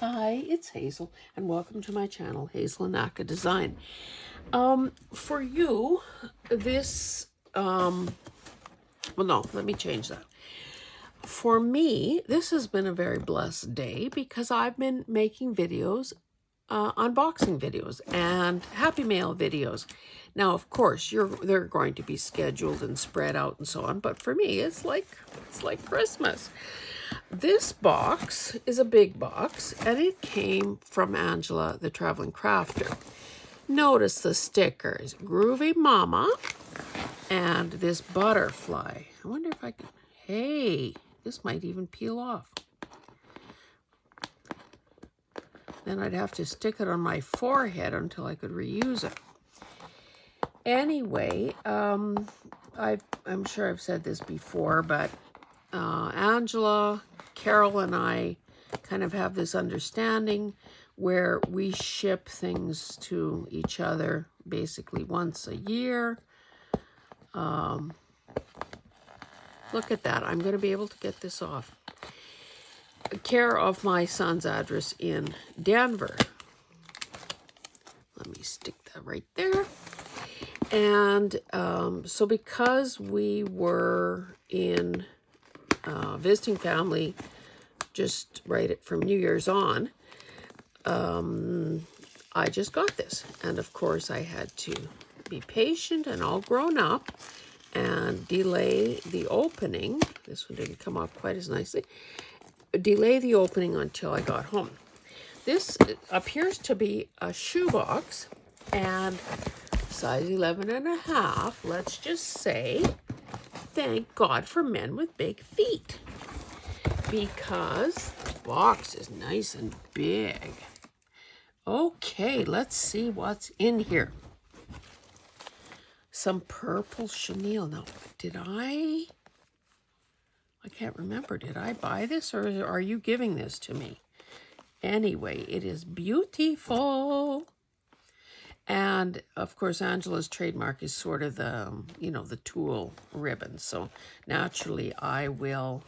Hi, it's Hazel, and welcome to my channel, Hazel and Aka Design. For you, this, well, no, let me change that. For me, this has been a very blessed day because I've been making videos, unboxing videos and Happy Mail videos. Now, of course, they're going to be scheduled and spread out and so on, but for me, it's like Christmas. This box is a big box, and it came from Angela, the Traveling Crafter. Notice the stickers, Groovy Mama, and this butterfly. I wonder if I can, hey, this might even peel off. Then I'd have to stick it on my forehead until I could reuse it. Anyway, I'm sure I've said this before, but Angela, Carol, and I kind of have this understanding where we ship things to each other basically once a year. Look at that. I'm going to be able to get this off. Care of my son's address in Denver. Let me stick that right there. And so because we were in visiting family just right from New Year's on, I just got this. And of course I had to be patient and all grown up and delay the opening. This one didn't come off quite as nicely. Delay the opening until I got home. This appears to be a shoebox and size 11.5. Let's just say, thank God for men with big feet, because the box is nice and big. Okay, let's see what's in here. Some purple chenille. Now, I can't remember. Did I buy this or are you giving this to me? Anyway, it is beautiful. And of course, Angela's trademark is sort of the, the tulle ribbon. So naturally, I will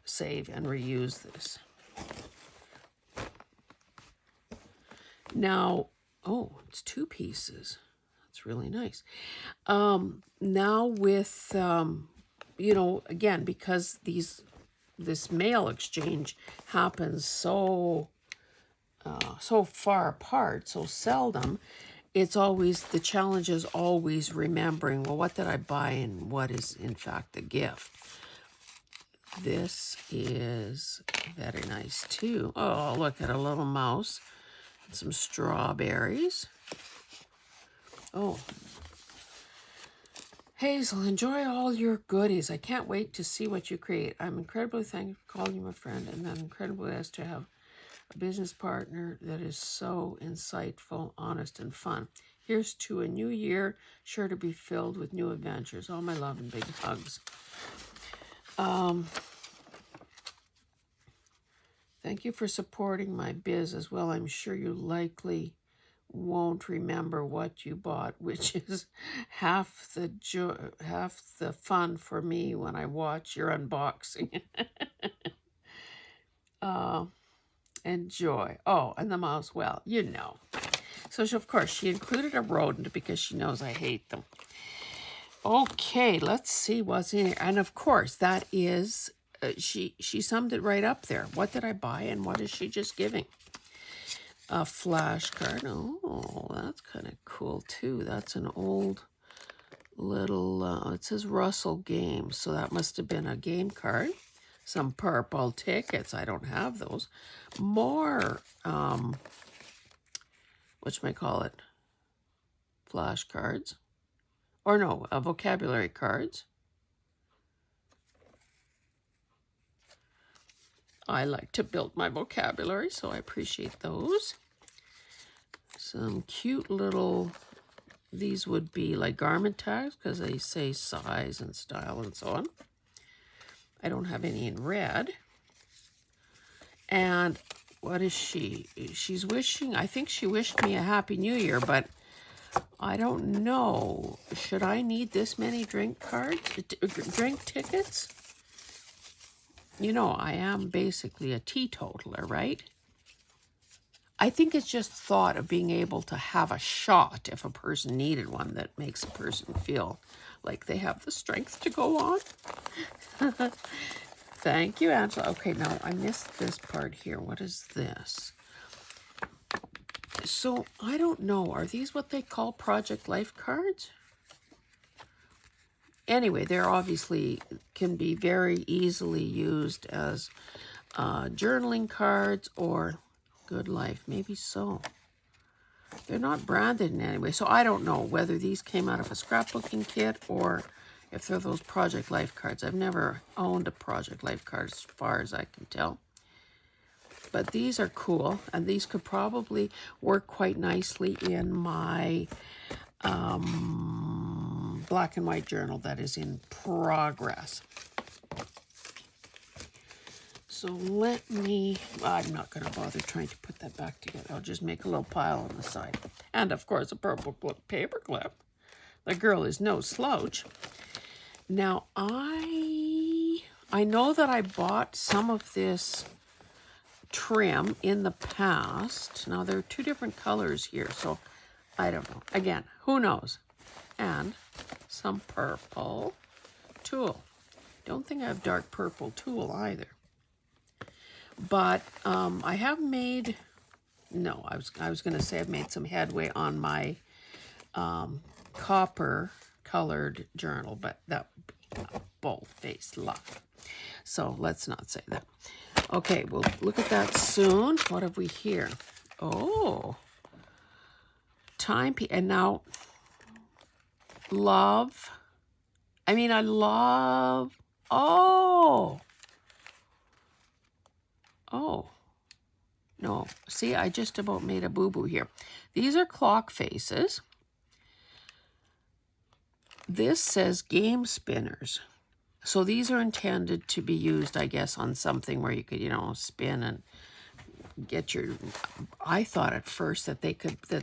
save and reuse this. Now, oh, it's 2 pieces. That's really nice. Now with, again, because this mail exchange happens so far apart, so seldom, it's always, the challenge is always remembering, well, what did I buy and what is in fact a gift? This is very nice too. Oh, look at a little mouse and some strawberries. Oh, Hazel, enjoy all your goodies. I can't wait to see what you create. I'm incredibly thankful for calling you my friend, and I'm incredibly blessed to have a business partner that is so insightful, honest, and fun. Here's to a new year, sure to be filled with new adventures. All my love and big hugs. Thank you for supporting my biz as well. I'm sure you likely won't remember what you bought, which is half the fun for me when I watch your unboxing. Enjoy. Oh, and the mouse, well, So of course she included a rodent because she knows I hate them. Okay, let's see what's in here. And of course that is, she summed it right up there. What did I buy and what is she just giving? A flashcard. Oh, that's kind of cool too. That's an old little, it says Russell Games, so that must have been a game card. Some purple tickets. I don't have those. More, whatchamacallit, flashcards. Or no, vocabulary cards. I like to build my vocabulary, so I appreciate those. Some cute little, these would be like garment tags because they say size and style and so on. I don't have any in red. And what is she? She's wishing, I think she wished me a Happy New Year, but I don't know. Should I need this many drink tickets? I am basically a teetotaler, right? I think it's just thought of being able to have a shot if a person needed one that makes a person feel like they have the strength to go on. Thank you, Angela. Okay, now I missed this part here. What is this? So I don't know. Are these what they call Project Life cards? Anyway, they're obviously can be very easily used as journaling cards or Good Life. Maybe so. They're not branded in any way. So I don't know whether these came out of a scrapbooking kit or if they're those Project Life cards. I've never owned a Project Life card as far as I can tell. But these are cool, and these could probably work quite nicely in my black and white journal that is in progress. So let me, I'm not going to bother trying to put that back together. I'll just make a little pile on the side. And of course, a purple paper clip. The girl is no slouch. Now, I know that I bought some of this trim in the past. Now, there are two different colors here, so I don't know. Again, who knows? And some purple tulle. Don't think I have dark purple tulle either. But I have made, no, I was going to say I've made some headway on my copper colored journal, but that would be a bold-faced lie. So let's not say that. Okay, we'll look at that soon. What have we here? Oh, and now love. I mean, I love, oh, no. See, I just about made a boo-boo here. These are clock faces. This says game spinners. So these are intended to be used, I guess, on something where you could, spin and get your, I thought at first that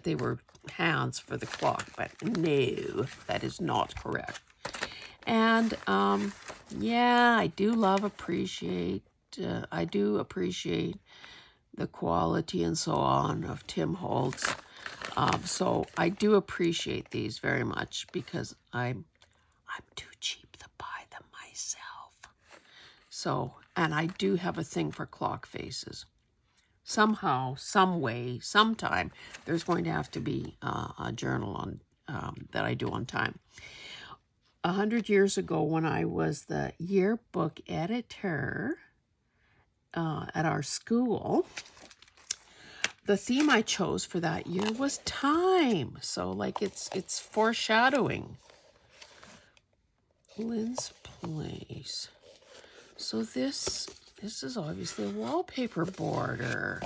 they were hands for the clock, but no, that is not correct. And yeah, I do appreciate the quality and so on of Tim Holtz. So I do appreciate these very much because I'm too cheap to buy them myself. So, and I do have a thing for clock faces. Somehow, some way, sometime, there's going to have to be a journal on that I do on time. 100 years ago, when I was the yearbook editor at our school, the theme I chose for that year was time. So, like, it's foreshadowing. Lynn's Place. So this is obviously a wallpaper border.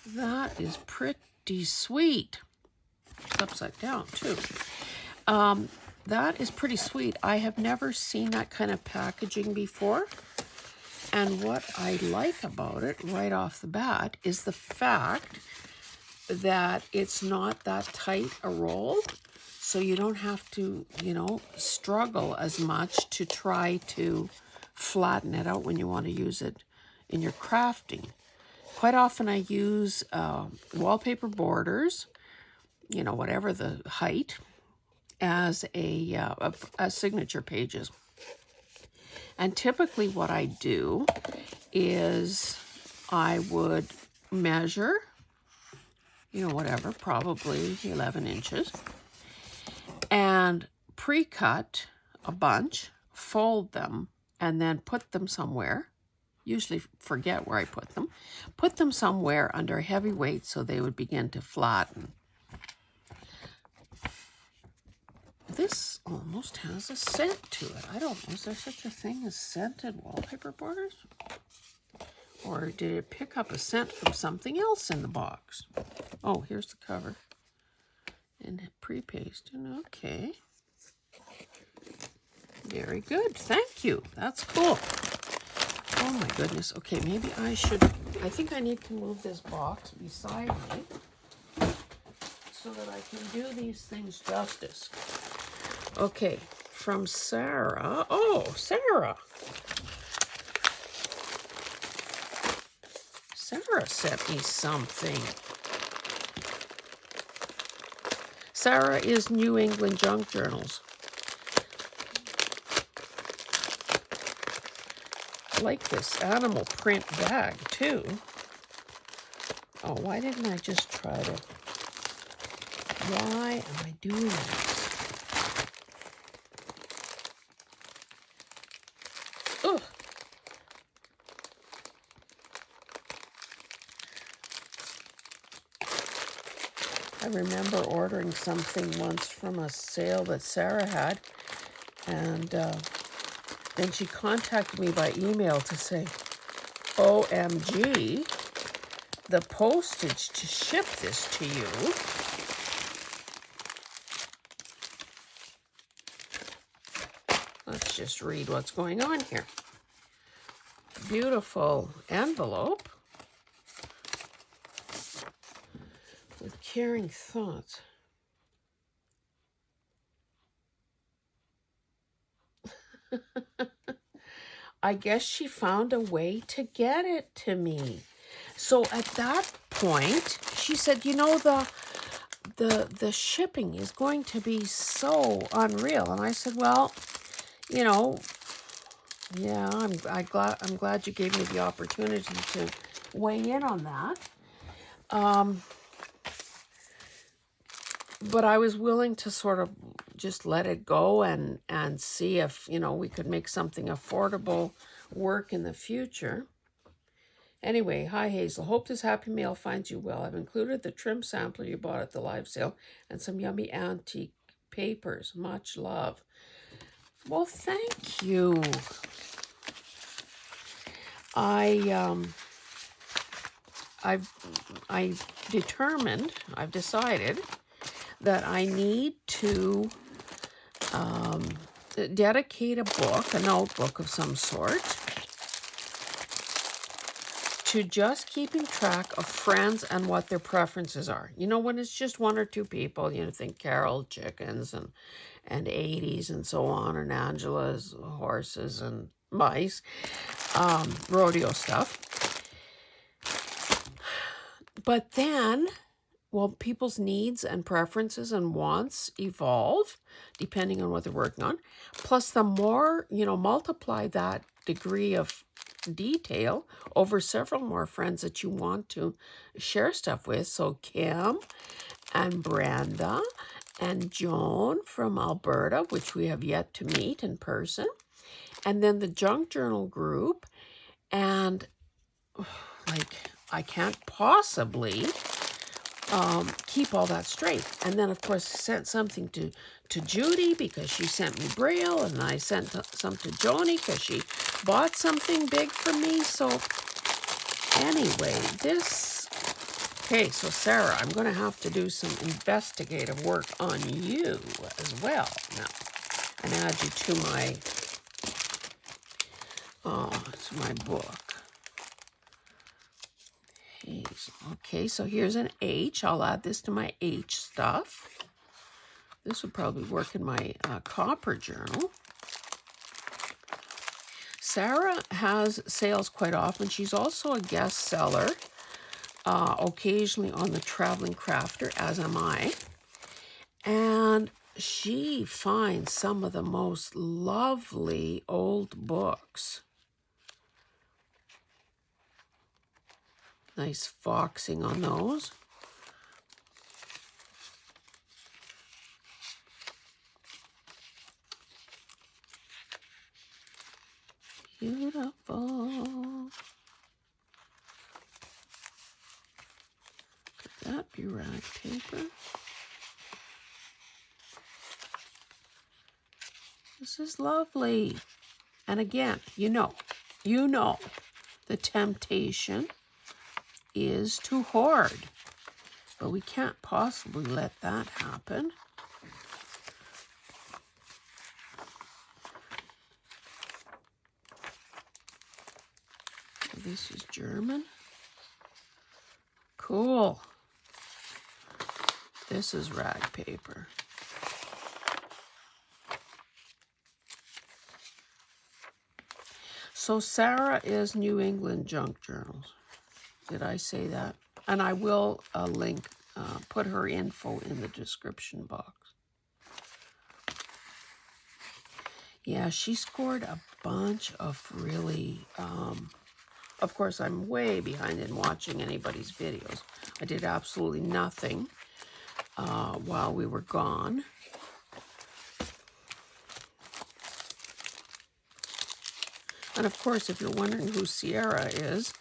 That is pretty sweet. It's upside down too. That is pretty sweet. I have never seen that kind of packaging before. And what I like about it right off the bat is the fact that it's not that tight a roll. So you don't have to, struggle as much to try to flatten it out when you want to use it in your crafting. Quite often I use wallpaper borders, whatever the height, as a signature pages. And typically what I do is I would measure, whatever, probably 11 inches. And pre-cut a bunch, fold them, and then put them somewhere. Usually forget where I put them. Put them somewhere under a heavy weight so they would begin to flatten. This almost has a scent to it. I don't know, is there such a thing as scented wallpaper borders? Or did it pick up a scent from something else in the box? Oh, here's the cover. And pre-pasted, okay. Very good, thank you. That's cool. Oh my goodness, okay, maybe I think I need to move this box beside me so that I can do these things justice. Okay, from Sarah. Oh, Sarah. Sarah sent me something. Sarah is New England Junk Journals. I like this animal print bag too. Oh, why didn't I just try to... Why am I doing this? Ugh. I remember ordering something once from a sale that Sarah had, and then she contacted me by email to say, OMG, the postage to ship this to you. Let's just read what's going on here. Beautiful envelope with caring thoughts. I guess she found a way to get it to me. So at that point, she said, you know, the shipping is going to be so unreal. And I said, well, you know, yeah, I'm glad you gave me the opportunity to weigh in on that. But I was willing to sort of just let it go and see if, you know, we could make something affordable work in the future. Anyway, hi Hazel. Hope this happy mail finds you well. I've included the trim sampler you bought at the live sale and some yummy antique papers. Much love. Well, thank you. I've decided that I need to dedicate a book, a notebook of some sort, to just keeping track of friends and what their preferences are. You know, when it's just one or two people, you know, think Carol chickens and 80s and so on, and Angela's horses and mice, rodeo stuff. But then, well, people's needs and preferences and wants evolve depending on what they're working on. Plus, the more, you know, multiply that degree of detail over several more friends that you want to share stuff with. So Kim and Brenda and Joan from Alberta, which we have yet to meet in person. And then the Junk Journal group. And like, I can't possibly keep all that straight. And then, of course, I sent something to Judy because she sent me Braille, and I sent some to Joni because she bought something big for me. So anyway, okay, so Sarah, I'm going to have to do some investigative work on you as well now and add you to my book. Okay, so here's an H. I'll add this to my H stuff. This would probably work in my copper journal. Sarah has sales quite often. She's also a guest seller, occasionally on the Traveling Crafter, as am I. And she finds some of the most lovely old books. Nice foxing on those. Beautiful. Could that be rag paper? This is lovely. And again, you know, the temptation is to hoard. But we can't possibly let that happen. This is German. Cool. This is rag paper. So Sarah is New England Junk Journals. Did I say that? And I will put her info in the description box. Yeah, she scored a bunch of really, of course, I'm way behind in watching anybody's videos. I did absolutely nothing while we were gone. And of course, if you're wondering who Sierra is,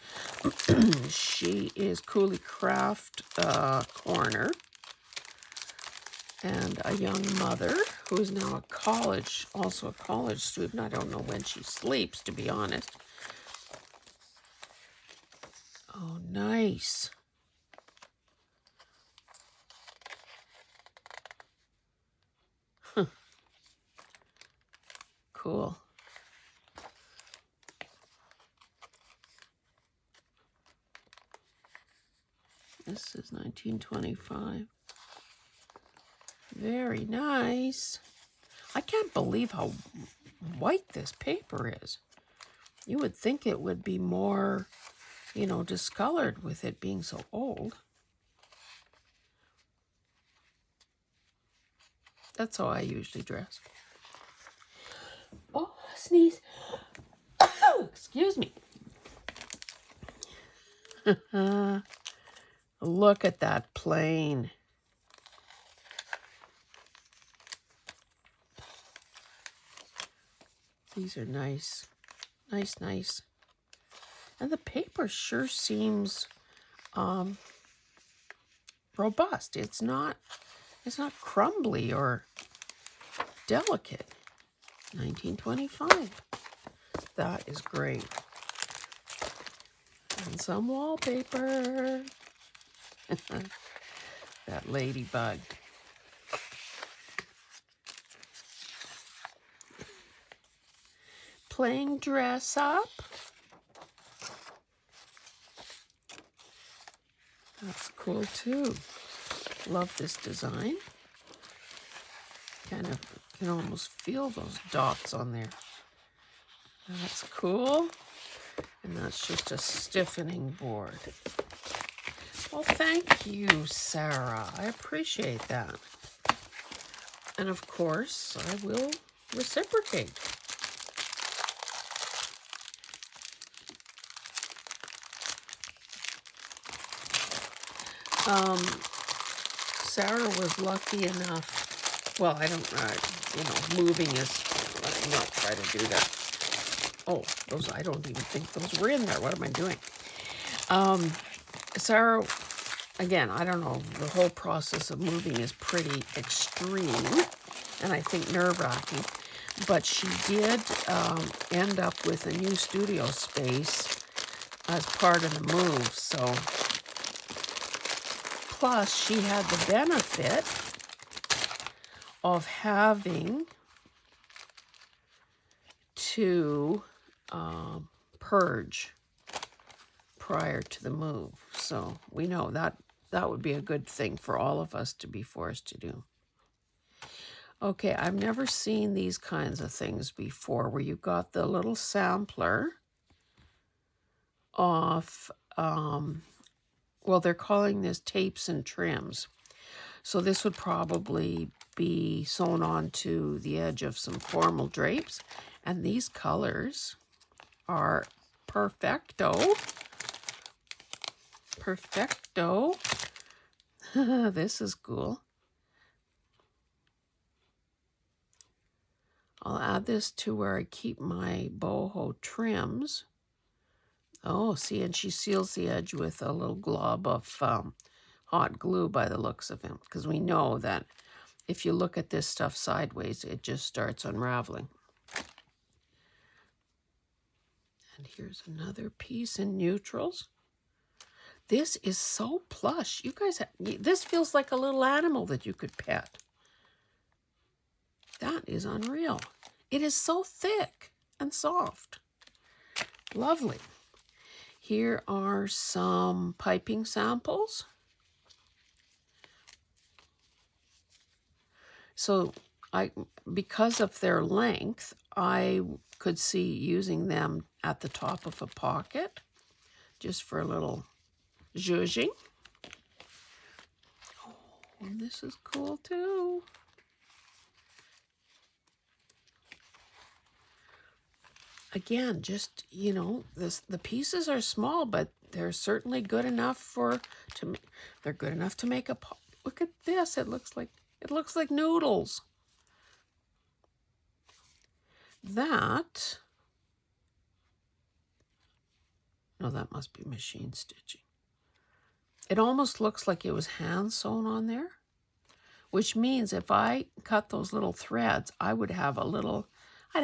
she is Cooley Craft Corner, and a young mother who is now also a college student. I don't know when she sleeps, to be honest. Oh, nice. Cool. This is 1925. Very nice. I can't believe how white this paper is. You would think it would be more, you know, discolored with it being so old. That's how I usually dress. Oh, sneeze. Excuse me. Look at that plane. These are nice. Nice, nice. And the paper sure seems robust. It's not crumbly or delicate. 1925. That is great. And some wallpaper. That ladybug. Playing dress up. That's cool too. Love this design. Kind of can almost feel those dots on there. That's cool. And that's just a stiffening board. Well, thank you, Sarah. I appreciate that. And of course, I will reciprocate. Sarah was lucky enough, well, I don't, moving is, let's not try to do that. Oh, those, I don't even think those were in there. What am I doing? Sarah, again, I don't know, the whole process of moving is pretty extreme, and I think nerve-wracking, but she did end up with a new studio space as part of the move, so... Plus, she had the benefit of having to purge prior to the move. So we know that would be a good thing for all of us to be forced to do. Okay, I've never seen these kinds of things before where you got the little sampler of... well, they're calling this tapes and trims. So this would probably be sewn onto the edge of some formal drapes. And these colors are perfecto. Perfecto. This is cool. I'll add this to where I keep my boho trims. Oh, see, and she seals the edge with a little glob of hot glue by the looks of him, because we know that if you look at this stuff sideways, it just starts unraveling. And here's another piece in neutrals. This is so plush. You guys, this feels like a little animal that you could pet. That is unreal. It is so thick and soft. Lovely. Here are some piping samples. So because of their length, I could see using them at the top of a pocket, just for a little zhuzhing. Oh, and this is cool too. Again, just, you know, the pieces are small, but they're certainly good enough they're good enough to make a pot. Look at this. It looks like noodles. That, no, that must be machine stitching. It almost looks like it was hand sewn on there, which means if I cut those little threads, I'd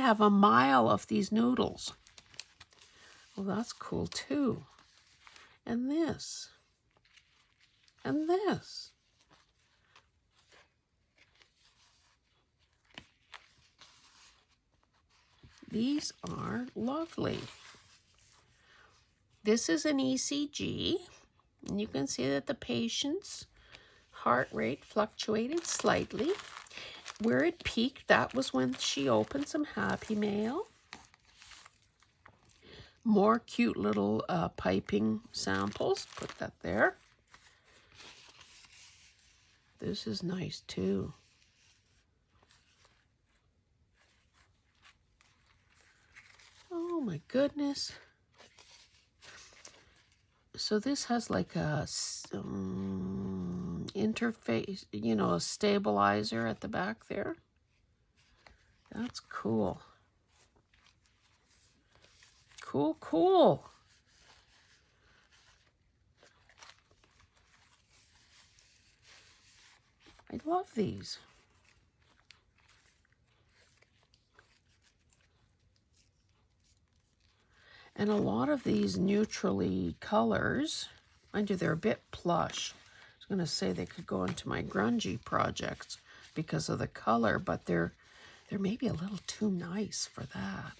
have a mile of these noodles. Well, that's cool too. And this. And this. These are lovely. This is an ECG, and you can see that the patient's heart rate fluctuated slightly. Where it peaked, that was when she opened some Happy Mail. More cute little piping samples. Put that there. This is nice too. Oh my goodness. So this has like a interface, you know, a stabilizer at the back there. That's cool. Cool, cool. I love these. And a lot of these neutrally colors, mind you, they're a bit plush. I was going to say they could go into my grungy projects because of the color, but they're maybe a little too nice for that.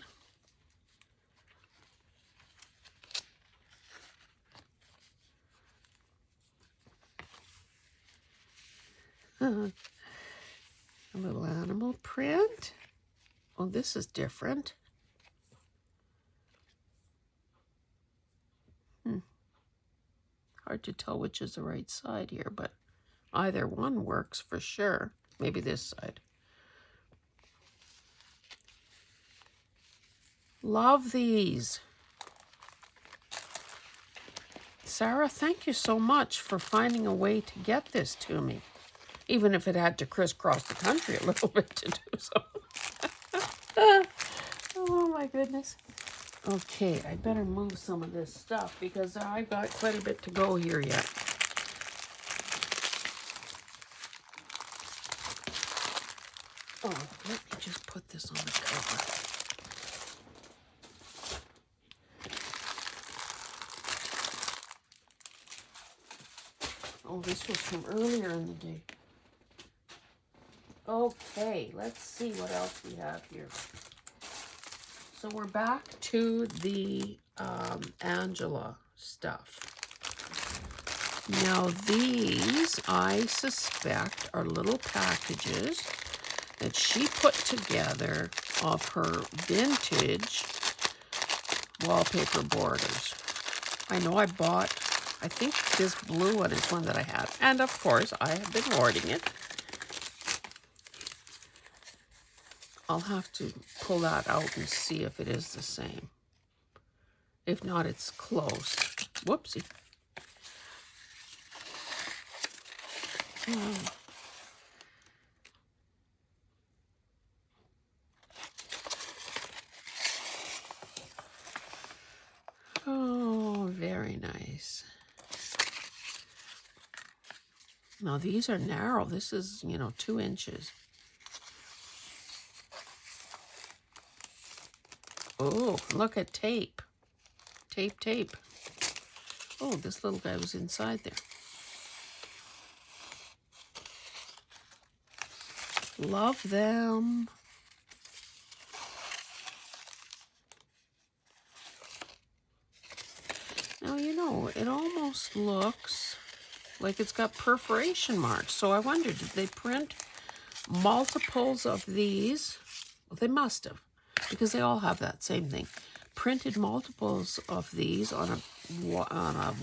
A little animal print. Oh, this is different. Hard to tell which is the right side here, but either one works for sure. Maybe this side. Love these. Sarah, thank you so much for finding a way to get this to me. Even if it had to crisscross the country a little bit to do so. Oh my goodness. Okay, I better move some of this stuff because I've got quite a bit to go here yet. Oh, let me just put this on the cover. Oh, this was from earlier in the day. Okay, let's see what else we have here. So we're back to the Angela stuff. Now these, I suspect, are little packages that she put together of her vintage wallpaper borders. I know I think this blue one is one that I had. And of course, I have been hoarding it. I'll have to pull that out and see if it is the same. If not, it's close. Whoopsie. Oh, very nice. Now these are narrow. This is, 2 inches. Oh, look at tape. Tape. Oh, this little guy was inside there. Love them. Now, it almost looks like it's got perforation marks. So I wonder, did they print multiples of these? Well, they must have, because they all have that same thing. printed multiples of these on a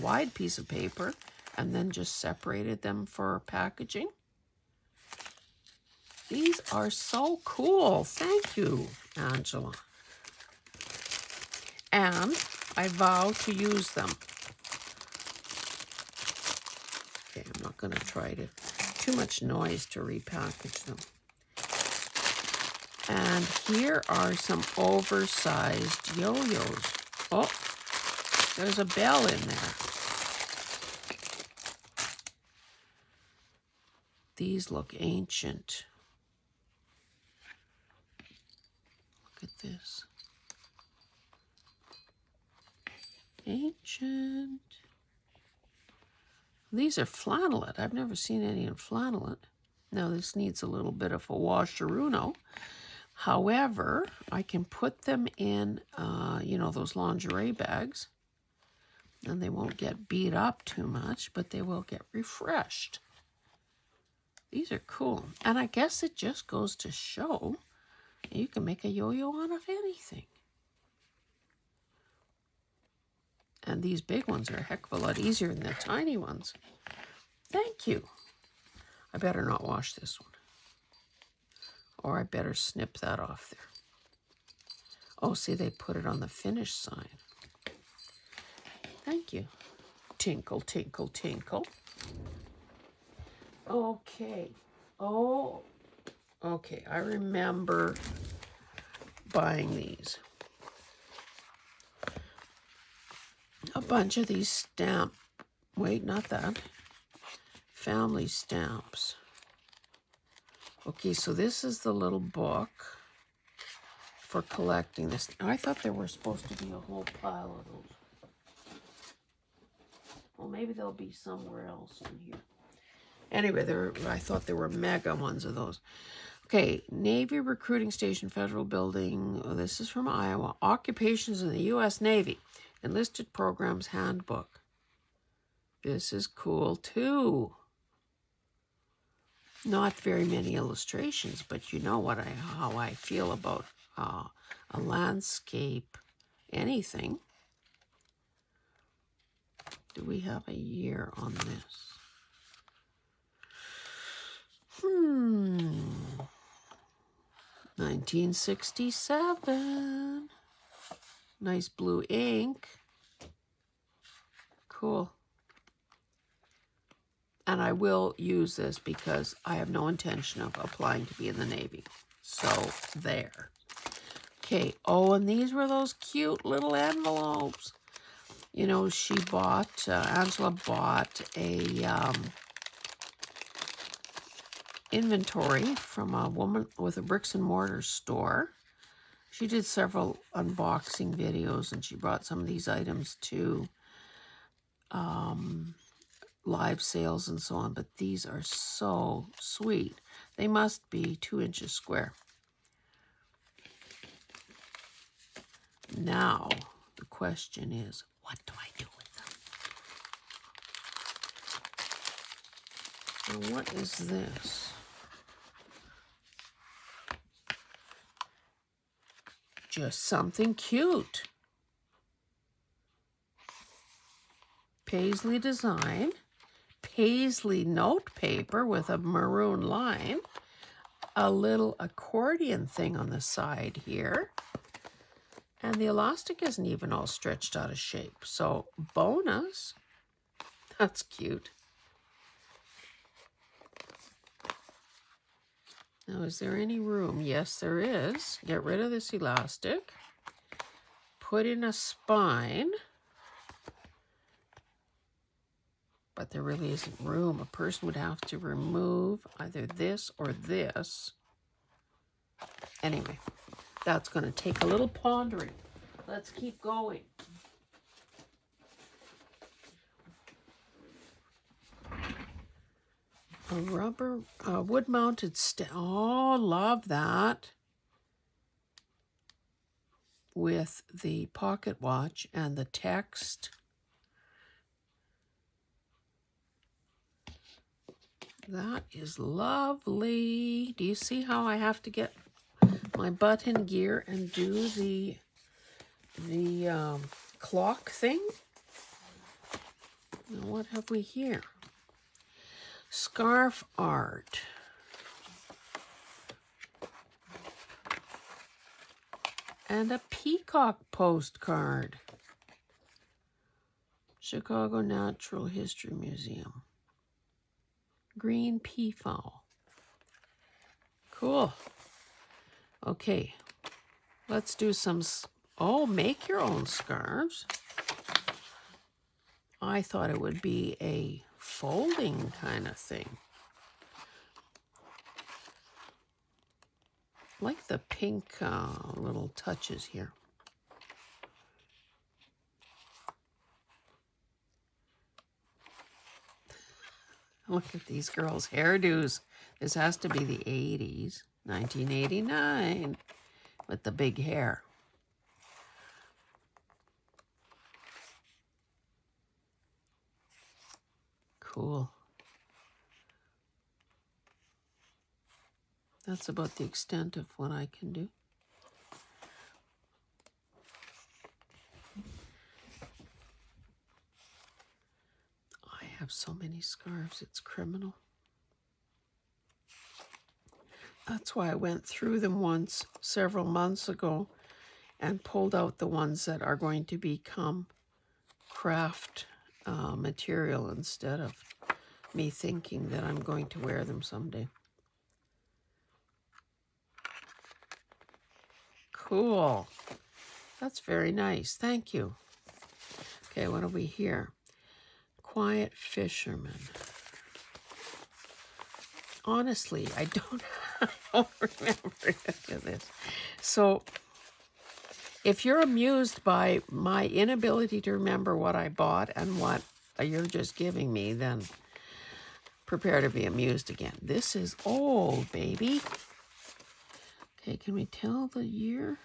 wide piece of paper and then just separated them for packaging. These are so cool. Thank you, Angela. And I vow to use them. Okay, I'm not going to try to, too much noise to repackage them. And here are some oversized yo-yos. Oh, there's a bell in there. These look ancient. Look at this. Ancient. These are flannelette. I've never seen any in flannelette. Now this needs a little bit of a washeruno. However, I can put them in, you know, those lingerie bags. And they won't get beat up too much, but they will get refreshed. These are cool. And I guess it just goes to show you can make a yo-yo out of anything. And these big ones are a heck of a lot easier than the tiny ones. Thank you. I better not wash this one. Or I better snip that off there. Oh, see, they put it on the finished side. Thank you. Tinkle, tinkle, tinkle. Okay. Oh, okay. I remember buying these. A bunch of these stamp, wait, not that, family stamps. Okay, so this is the little book for collecting this. I thought there were supposed to be a whole pile of those. Well, maybe they'll be somewhere else in here. Anyway, I thought there were mega ones of those. Okay, Navy Recruiting Station, Federal Building. Oh, this is from Iowa. Occupations in the U.S. Navy. Enlisted Programs Handbook. This is cool too. Not very many illustrations, but you know how I feel about a landscape, anything. Do we have a year on this? 1967. Nice blue ink. Cool. And I will use this because I have no intention of applying to be in the Navy. So, there. Okay. Oh, and these were those cute little envelopes. You know, Angela bought a inventory from a woman with a bricks and mortar store. She did several unboxing videos, and she brought some of these items to live sales and so on, but these are so sweet. They must be 2 inches square. Now, the question is, what do I do with them? Now, what is this? Just something cute. Paisley design. Paisley note paper with a maroon line. A little accordion thing on the side here. And the elastic isn't even all stretched out of shape. So, bonus. That's cute. Now, is there any room? Yes, there is. Get rid of this elastic. Put in a spine. But there really isn't room. A person would have to remove either this or this. Anyway, that's going to take a little pondering. Let's keep going. A rubber, wood-mounted stand. Oh, love that. With the pocket watch and the text. That is lovely. Do you see how I have to get my butt in gear and do the the clock thing. Now, what have we here? Scarf art. And a peacock postcard. Chicago Natural History Museum. Green peafowl. Cool. Okay, let's do some, make your own scarves. I thought it would be a folding kind of thing. Like the pink little touches here. Look at these girls' hairdos. This has to be the 80s, 1989, with the big hair. Cool. That's about the extent of what I can do. I have so many scarves, it's criminal. That's why I went through them once several months ago and pulled out the ones that are going to become craft material instead of me thinking that I'm going to wear them someday. Cool. That's very nice. Thank you. Okay, what do we hear? Quiet fisherman. Honestly, I don't remember any of this. So if you're amused by my inability to remember what I bought and what you're just giving me, then prepare to be amused again. This is old, baby. Okay, can we tell the year?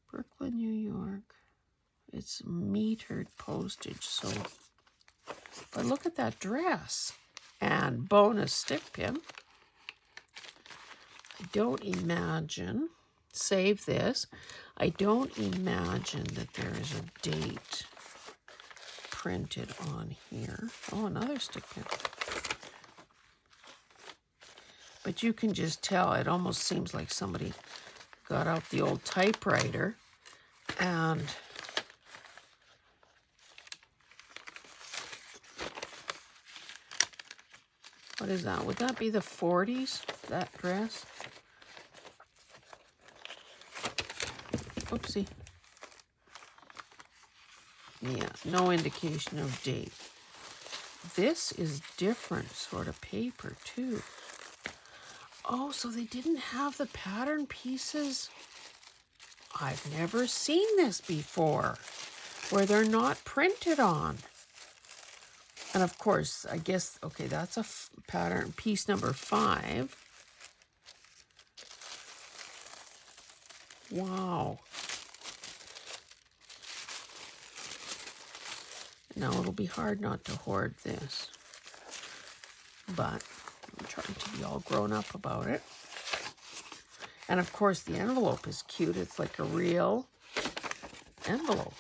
Brooklyn, New York. It's metered postage, so. But look at that dress. And bonus stick pin. I don't imagine, save this, I don't imagine that there is a date printed on here. Oh, another stick pin. But you can just tell, it almost seems like somebody got out the old typewriter and what is that? Would that be the 40s, that dress? Oopsie. Yeah, no indication of date. This is different sort of paper, too. Oh, so they didn't have the pattern pieces? I've never seen this before, where they're not printed on. And of course, I guess, okay, that's a pattern, piece number 5. Wow. Now it'll be hard not to hoard this, but I'm trying to be all grown up about it. And of course, the envelope is cute. It's like a real envelope.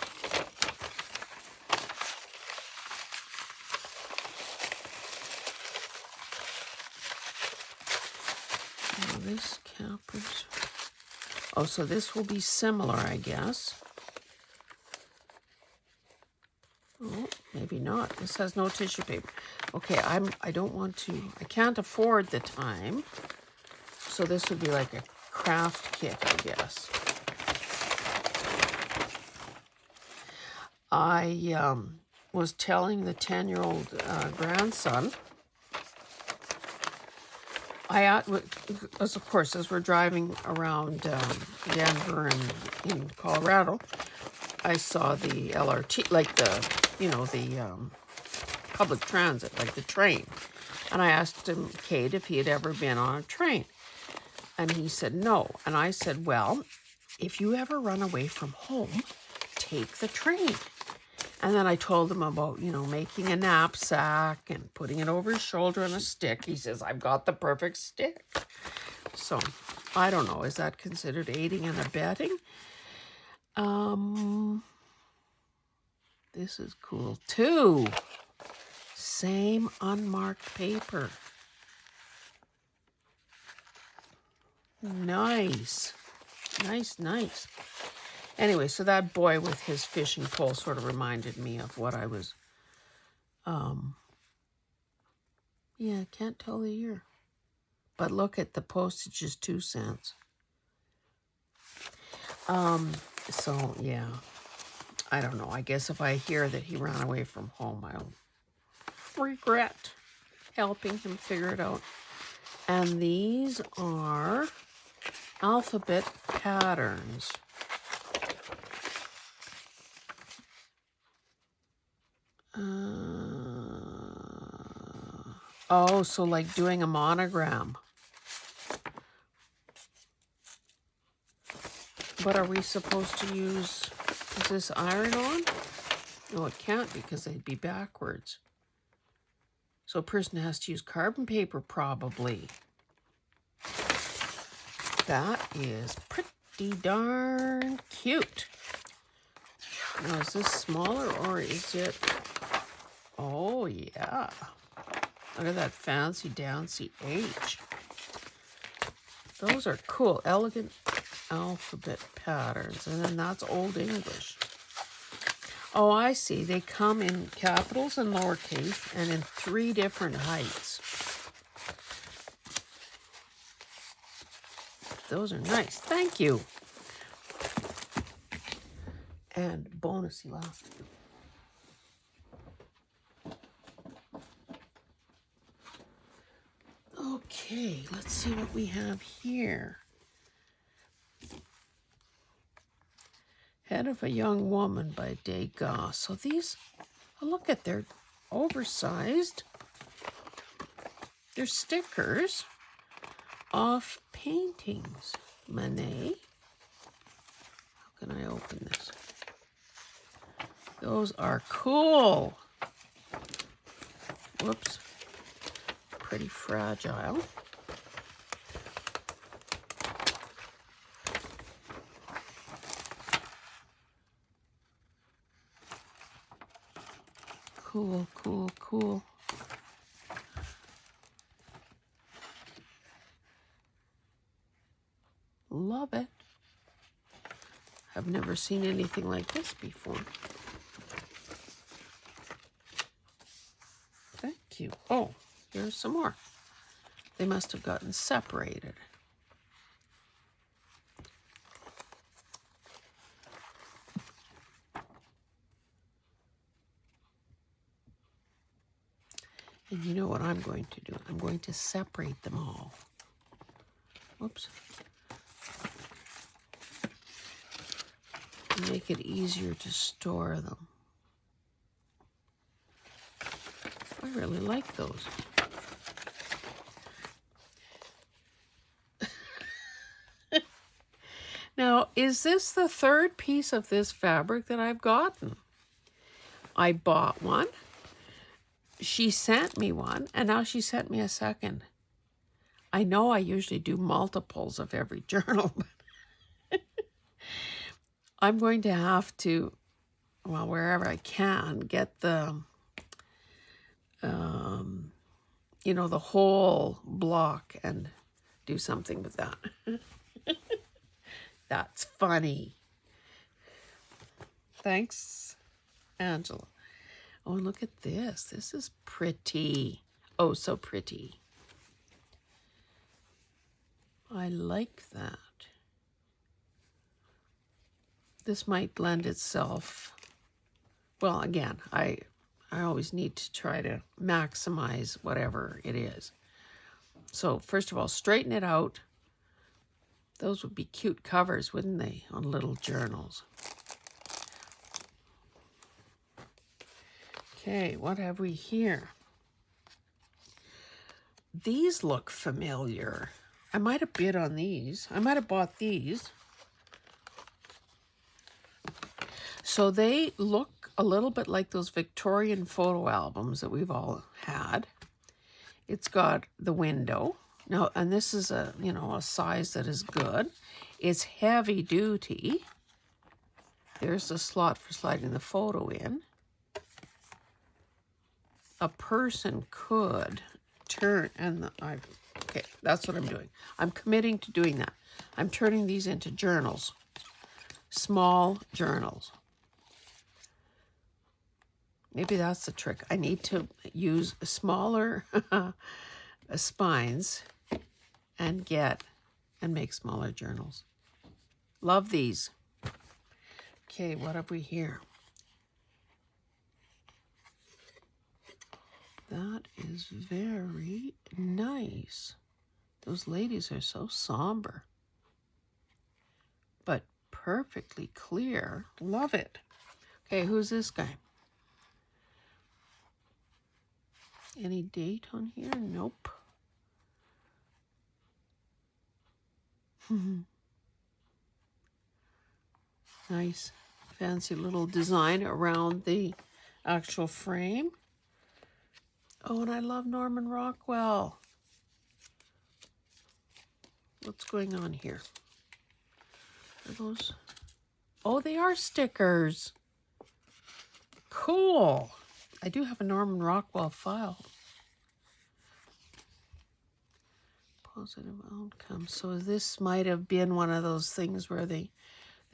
Now this capper's. Oh, so this will be similar, I guess. Oh, maybe not. This has no tissue paper. Okay, I don't want to, I can't afford the time. So this would be like a craft kit, I guess. I was telling the 10-year-old grandson, of course, as we're driving around Denver and in Colorado, I saw the LRT, like the, you know, the public transit, like the train. And I asked him, Kate, if he had ever been on a train. And he said, no. And I said, well, if you ever run away from home, take the train. And then I told him about, you know, making a knapsack and putting it over his shoulder on a stick. He says, I've got the perfect stick. So, I don't know. Is that considered aiding and abetting? This is cool too. Same unmarked paper. Nice. Nice, nice. Anyway, so that boy with his fishing pole sort of reminded me of what I was, yeah, I can't tell the year. But look at the postage is 2 cents. So, yeah, I don't know. I guess if I hear that he ran away from home, I'll regret helping him figure it out. And these are alphabet patterns. Oh, so like doing a monogram. What are we supposed to use? Is this iron on? No, it can't because they'd be backwards. So a person has to use carbon paper probably. That is pretty darn cute. Now, is this smaller or is it... Oh, yeah. Look at that fancy Dancy H. Those are cool, elegant alphabet patterns. And then that's Old English. Oh, I see. They come in capitals and lowercase and in 3 different heights. Those are nice. Thank you. And bonus elastic. Okay, let's see what we have here. Head of a Young Woman by Degas. So these, oh, look at, they're oversized. They're stickers of paintings. Manet. How can I open this? Those are cool. Whoops. Pretty fragile. Cool, cool, cool. Love it. I've never seen anything like this before. Thank you. Oh, here's some more. They must have gotten separated. And you know what I'm going to do? I'm going to separate them all. Whoops. Make it easier to store them. I really like those. Now, is this the 3rd piece of this fabric that I've gotten? I bought one. She sent me one, and now she sent me a second. I know I usually do multiples of every journal, but I'm going to have to, well, wherever I can, get the, you know, the whole block and do something with that. That's funny. Thanks, Angela. Oh, look at this. This is pretty. Oh, so pretty. I like that. This might lend itself. Well, again, I always need to try to maximize whatever it is. So first of all, straighten it out. Those would be cute covers, wouldn't they, on little journals? Okay, what have we here? These look familiar. I might have bid on these. I might have bought these. So they look a little bit like those Victorian photo albums that we've all had. It's got the window. Now, and this is a, you know, a size that is good. It's heavy duty. There's the slot for sliding the photo in. A person could turn, and okay, that's what I'm doing. I'm committing to doing that. I'm turning these into journals, small journals. Maybe that's the trick. I need to use smaller spines and make smaller journals. Love these. Okay, what have we here? That is very nice. Those ladies are so somber, but perfectly clear. Love it. Okay, who's this guy? Any date on here? Nope. Nice, fancy little design around the actual frame. Oh, and I love Norman Rockwell. What's going on here? Are those? Oh, they are stickers. Cool. I do have a Norman Rockwell file. Positive outcome. So this might have been one of those things where they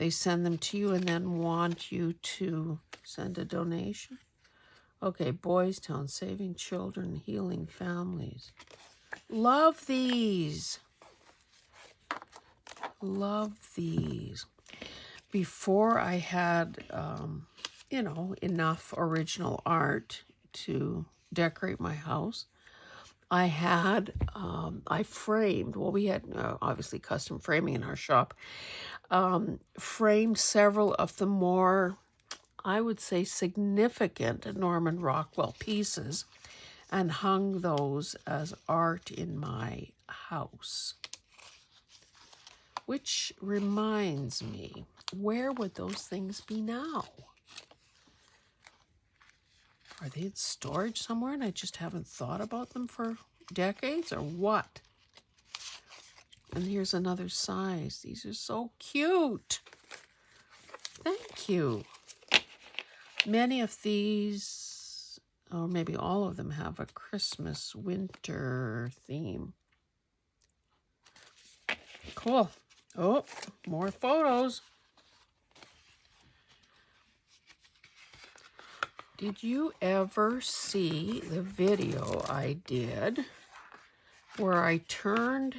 send them to you and then want you to send a donation. Okay, Boys Town, saving children, healing families. Love these. Love these. Before I had, you know, enough original art to decorate my house, I had, I framed, well, we had obviously custom framing in our shop, framed several of the more, I would say, significant Norman Rockwell pieces and hung those as art in my house. Which reminds me, where would those things be now? Are they in storage somewhere and I just haven't thought about them for decades, or what? And here's another size. These are so cute. Thank you. Many of these, or maybe all of them, have a Christmas winter theme. Cool. Oh, more photos. Did you ever see the video I did where I turned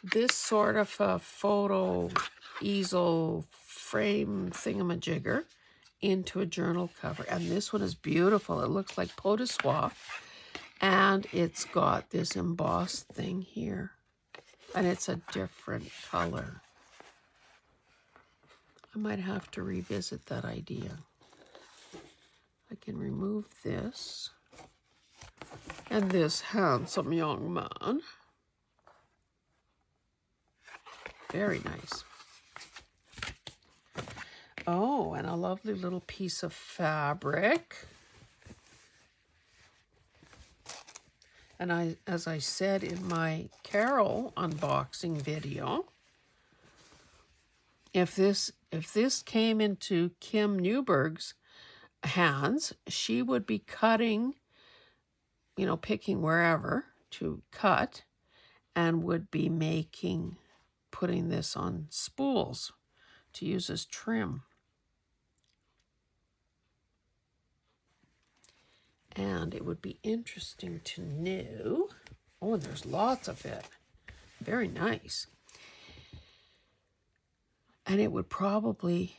this sort of a photo easel frame thingamajigger into a journal cover? And this one is beautiful. It looks like pot de soie, and it's got this embossed thing here, and it's a different color. I might have to revisit that idea. I can remove this and this handsome young man. Very nice. Oh, and a lovely little piece of fabric. And as I said in my Carol unboxing video, if this came into Kim Newberg's hands, she would be cutting, you know, picking wherever to cut, and would be putting this on spools to use as trim. And it would be interesting to know, oh, and there's lots of it. Very nice. And it would probably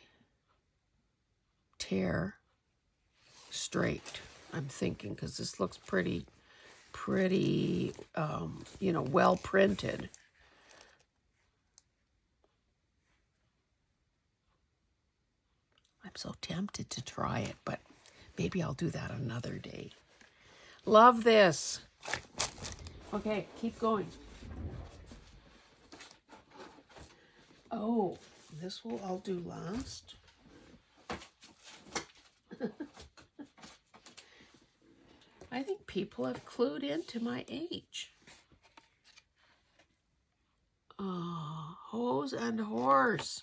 tear straight, I'm thinking, because this looks pretty, you know, well printed. I'm so tempted to try it, but maybe I'll do that another day. Love this. Okay, keep going. Oh, this I'll do last. I think people have clued into my age. Oh, Hose and Horse.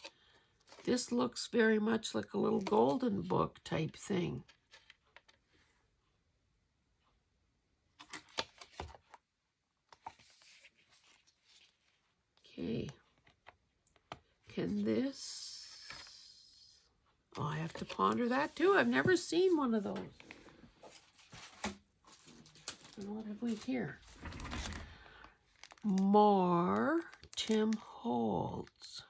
This looks very much like a little golden book type thing. Okay. Can this... Oh, I have to ponder that too. I've never seen one of those. And what have we here? More Tim Holtz.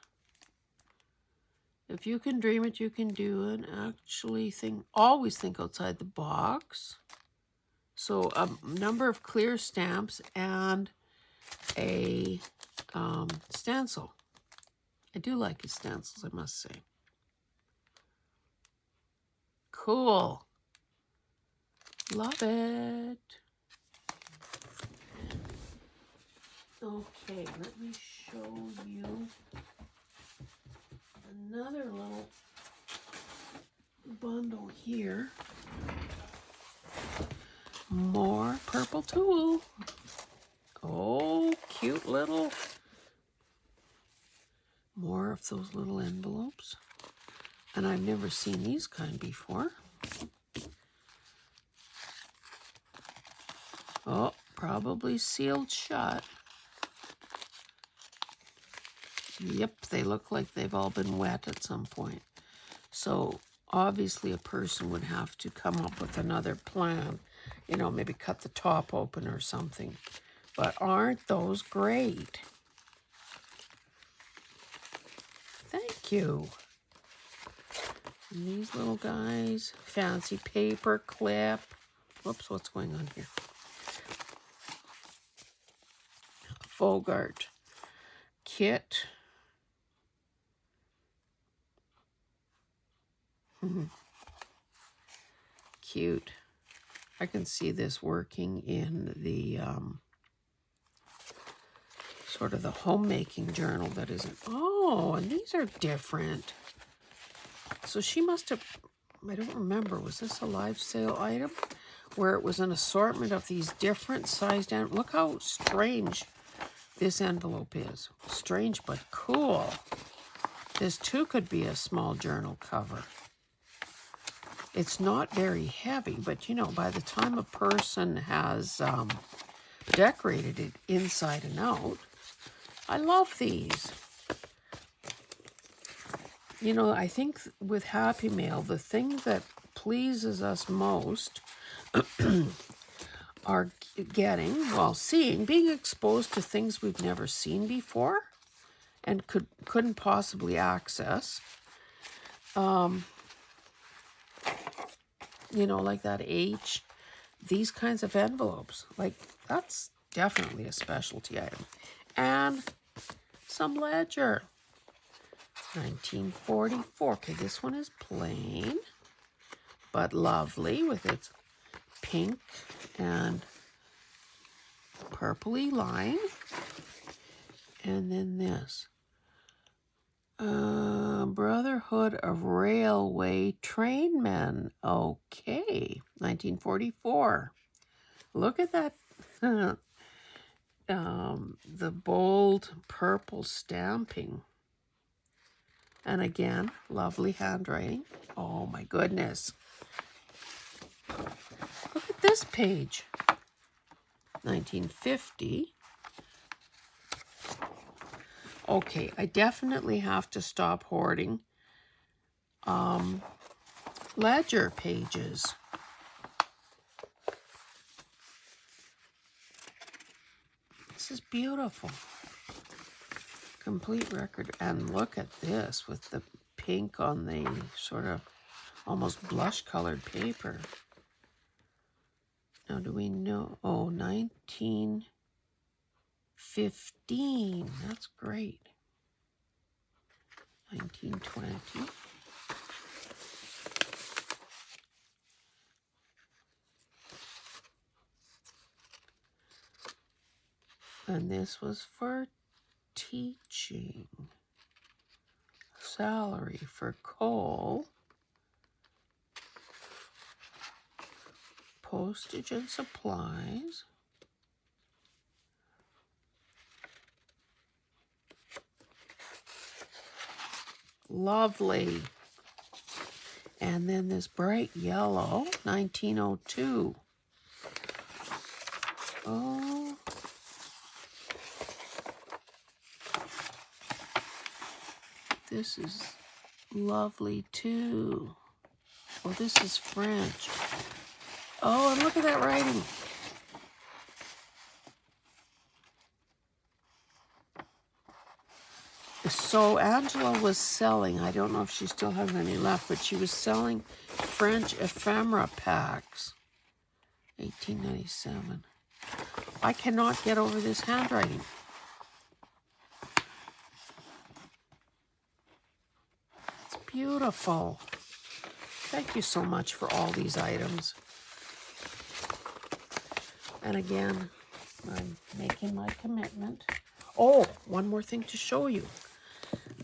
If you can dream it, you can do it. Actually always think outside the box. So a number of clear stamps and a stencil. I do like his stencils, I must say. Cool. Love it. Okay, let me show you another little bundle here. More purple tulle. Oh, cute little. More of those little envelopes. And I've never seen these kind before. Oh, probably sealed shut. Yep, they look like they've all been wet at some point. So obviously a person would have to come up with another plan. You know, maybe cut the top open or something. But aren't those great? Thank you. And these little guys, fancy paper clip. Whoops, what's going on here? Bogart kit. Cute. I can see this working in the sort of the homemaking journal that isn't. Oh, and these are different. So she must have, I don't remember, was this a live sale item? Where it was an assortment of these different sized, look how strange this envelope is. Strange but cool. This too could be a small journal cover. It's not very heavy, but you know, by the time a person has decorated it inside and out, I love these. You know, I think with Happy Mail, the thing that pleases us most are getting, well, seeing, being exposed to things we've never seen before and couldn't possibly access. You know, like that H, these kinds of envelopes. Like, that's definitely a specialty item. And some ledger. 1944. Okay, this one is plain, but lovely with its pink and purpley line. And then this. Brotherhood of Railway Trainmen. Okay, 1944. Look at that. The bold purple stamping. And again, lovely handwriting. Oh my goodness. Look at this page. 1950. Okay, I definitely have to stop hoarding ledger pages. This is beautiful. Complete record. And look at this with the pink on the sort of almost blush colored paper. Now, do we know? Oh, 1915. That's great. 1920. And this was for teaching. Salary for coal. Postage and supplies. Lovely. And then this bright yellow, 1902. Oh. This is lovely too. Oh, this is French. Oh, and look at that writing. So Angela was selling, I don't know if she still has any left, but she was selling French ephemera packs. 1897. I cannot get over this handwriting. It's beautiful. Thank you so much for all these items. And again, I'm making my commitment. Oh, one more thing to show you.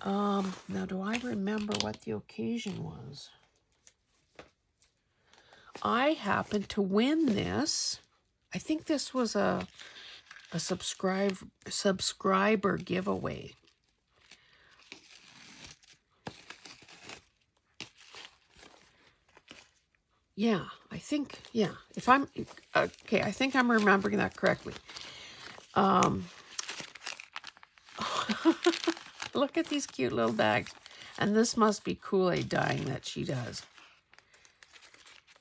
Now, do I remember what the occasion was? I happened to win this. I think this was a subscriber giveaway. Yeah, I think, yeah. If I'm, okay, I think I'm remembering that correctly. Look at these cute little bags. And this must be Kool-Aid dyeing that she does.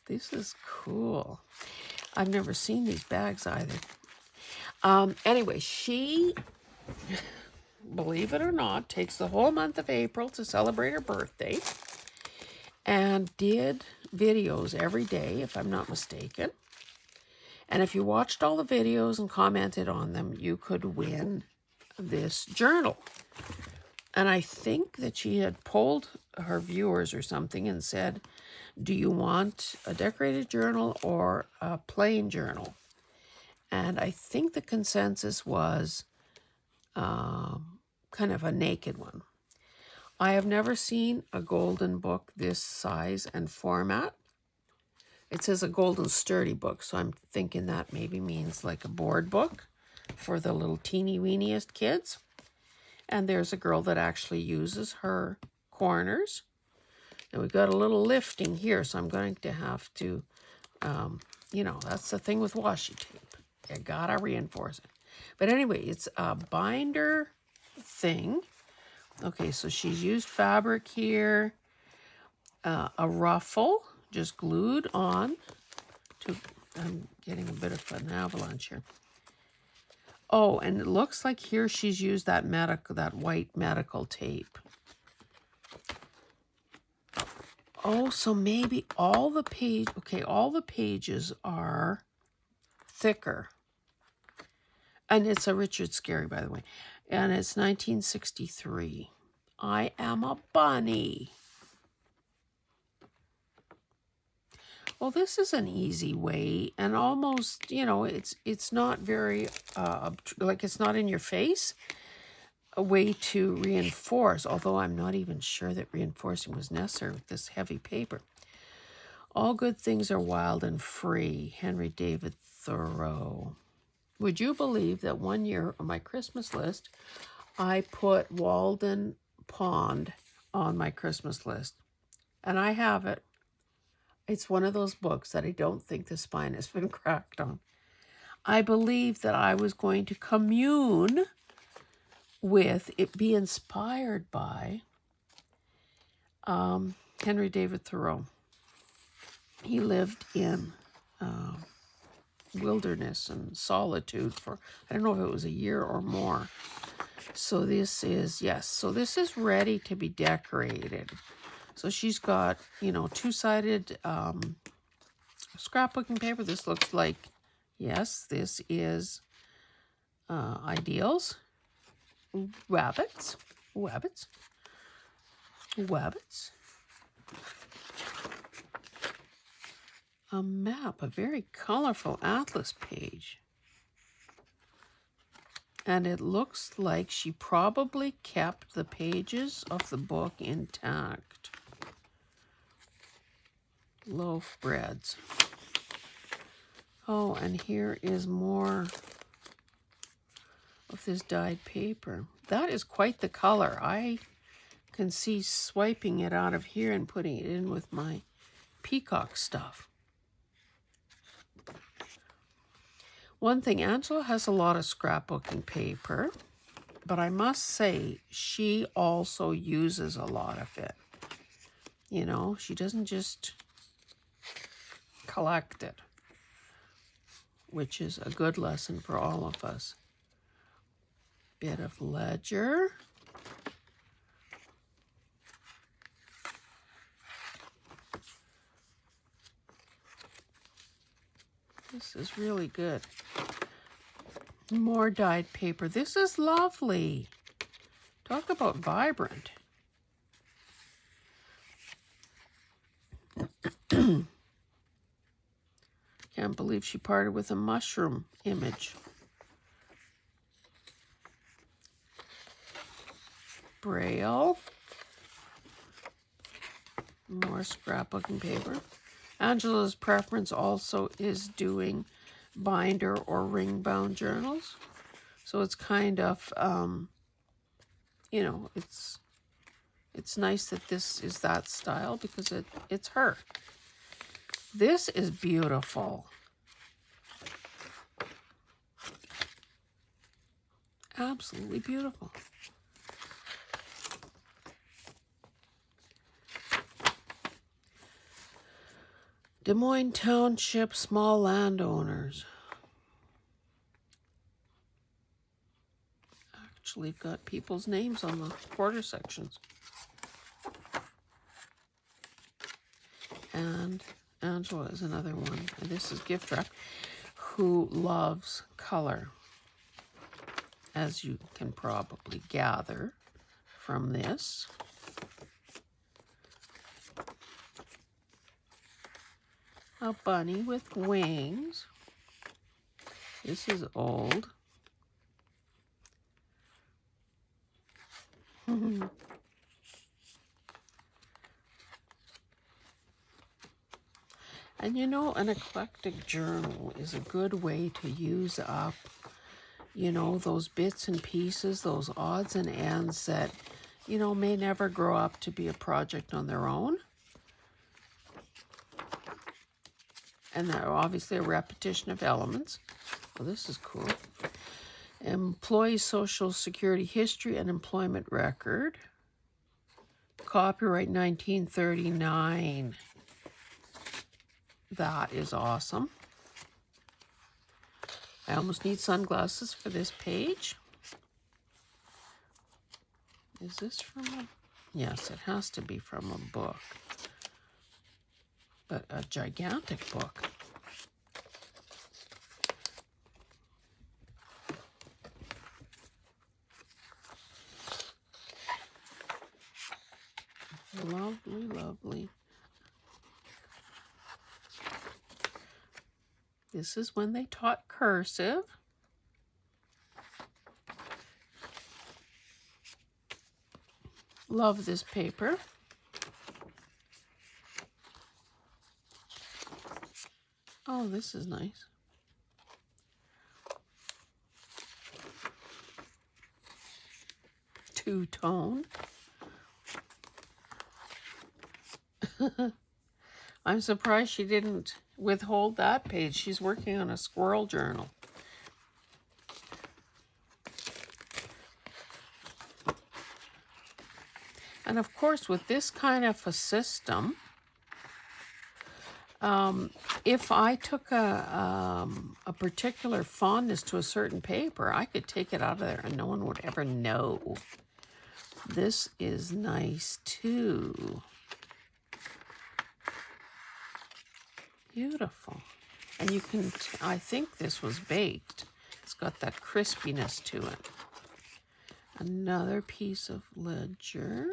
This is cool. I've never seen these bags either. Anyway, she, believe it or not, takes the whole month of April to celebrate her birthday and did videos every day, if I'm not mistaken. And if you watched all the videos and commented on them, you could win this journal. And I think that she had polled her viewers or something and said, do you want a decorated journal or a plain journal? And I think the consensus was kind of a naked one. I have never seen a golden book this size and format. It says a golden sturdy book, so I'm thinking that maybe means like a board book for the little teeny weeniest kids. And there's a girl that actually uses her corners. And we've got a little lifting here, so I'm going to have to, you know, that's the thing with washi tape. You gotta reinforce it. But anyway, it's a binder thing. Okay, so she's used fabric here, a ruffle just glued on to, I'm getting a bit of an avalanche here. Oh, and it looks like here she's used that white medical tape. Oh, so maybe all the pages are thicker. And it's a Richard Scarry, by the way. And it's 1963. I am a bunny. Well, this is an easy way, and almost, you know, it's not very, like it's not in your face, a way to reinforce, although I'm not even sure that reinforcing was necessary with this heavy paper. All good things are wild and free, Henry David Thoreau. Would you believe that one year on my Christmas list, I put Walden Pond on my Christmas list, and I have it. It's one of those books that I don't think the spine has been cracked on. I believe that I was going to commune with it, be inspired by Henry David Thoreau. He lived in wilderness and solitude for, I don't know if it was a year or more. So this is, yes, so this is ready to be decorated. So she's got, you know, two-sided scrapbooking paper. This looks like, yes, this is ideals. Rabbits. A map, a very colorful atlas page. And it looks like she probably kept the pages of the book intact. Loaf breads. Oh, and here is more of this dyed paper. That is quite the color. I can see swiping it out of here and putting it in with my peacock stuff. One thing, Angela has a lot of scrapbooking paper, but I must say she also uses a lot of it. You know, she doesn't just collect it, which is a good lesson for all of us. Bit of ledger. This is really good. More dyed paper. This is lovely. Talk about vibrant. Can't believe she parted with a mushroom image. Braille. More scrapbooking paper. Angela's preference also is doing binder or ring bound journals. So it's kind of, you know, it's nice that this is that style because it's her. This is beautiful. Absolutely beautiful. Des Moines Township small landowners. Actually got people's names on the quarter sections. And Angela is another one. And this is gift wrap, who loves color, as you can probably gather from this. A bunny with wings. This is old. And you know, an eclectic journal is a good way to use up, you know, those bits and pieces, those odds and ends that, you know, may never grow up to be a project on their own. And they're obviously a repetition of elements. Well, this is cool. Employee Social Security History and Employment Record. Copyright 1939. That is awesome. I almost need sunglasses for this page. Is this from a... Yes, it has to be from a book. But a gigantic book. Lovely, lovely. This is when they taught cursive. Love this paper. Oh, this is nice. Two-tone. I'm surprised she didn't withhold that page. She's working on a squirrel journal. And of course, with this kind of a system, if I took a particular fondness to a certain paper, I could take it out of there and no one would ever know. This is nice too. Beautiful. And you can, I think this was baked. It's got that crispiness to it. Another piece of ledger.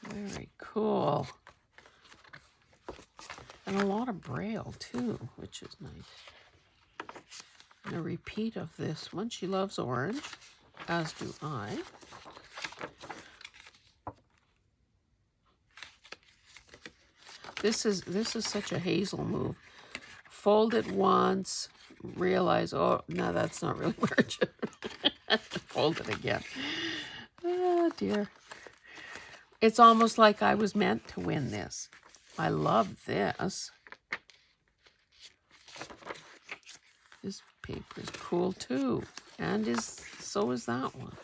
Very cool. And a lot of braille too, which is nice. And a repeat of this one. She loves orange, as do I. This is such a Hazel move. Fold it once, realize, oh, no, that's not really where it should. Fold it again. Oh, dear. It's almost like I was meant to win this. I love this. This paper is cool too. And so is that one.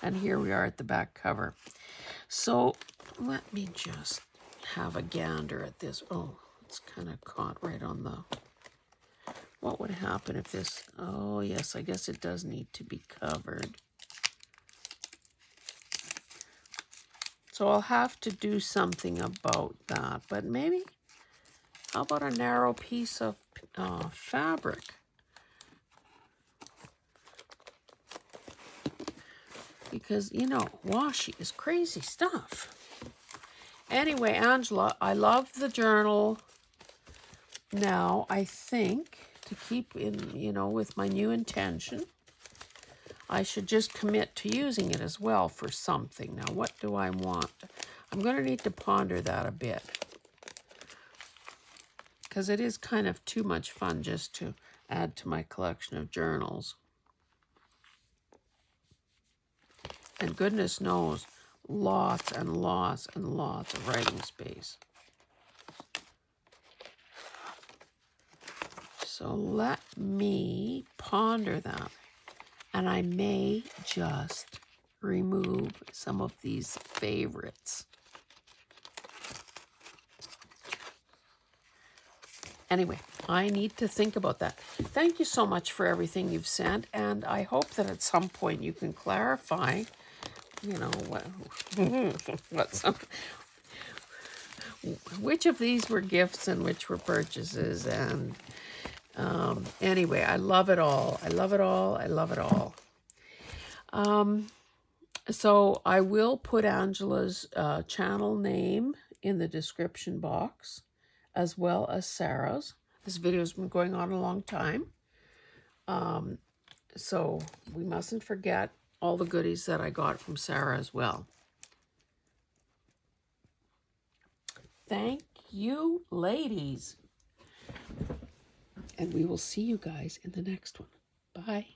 And here we are at the back cover. So let me just have a gander at this. Oh, it's kind of caught right on the... What would happen if this... Oh, yes, I guess it does need to be covered. So I'll have to do something about that. But maybe, how about a narrow piece of fabric? Because, you know, washi is crazy stuff. Anyway, Angela, I love the journal. Now, I think to keep in, you know, with my new intention, I should just commit to using it as well for something. Now, what do I want? I'm going to need to ponder that a bit. Because it is kind of too much fun just to add to my collection of journals. And goodness knows, lots and lots and lots of writing space. So let me ponder that. And I may just remove some of these favorites. Anyway, I need to think about that. Thank you so much for everything you've sent. And I hope that at some point you can clarify, you know, which of these were gifts and which were purchases. And anyway, I love it all. I love it all. I love it all. So I will put Angela's channel name in the description box, as well as Sarah's. This video's been going on a long time. So we mustn't forget all the goodies that I got from Sarah as well. Thank you, ladies. And we will see you guys in the next one. Bye.